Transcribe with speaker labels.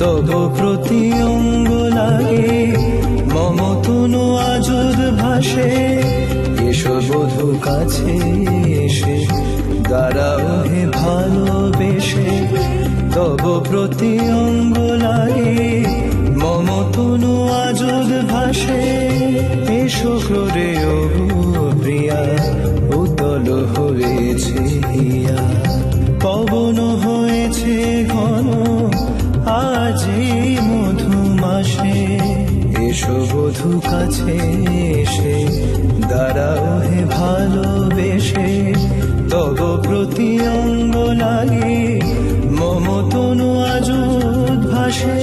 Speaker 1: তব প্রতি অঙ্গ লাগে মম তনু আজুদ ভাসে। এসো বধূ কাছে এসে দাঁড়াও হে ভালোবেসে। তব প্রতি অঙ্গ লাগে মম তনু আজুদ ভাসে। এসো ক্রোড়ে ও প্রিয়া উতল হয়েছে হিয়া। পবন হয়েছে ঘন আজি মধুমাসে। এসো বধূ কাছে এসে দাঁড়াও হে ভালোবেসে। তব প্রতি অঙ্গ লাগে মম তনু আজুদ ভাসে।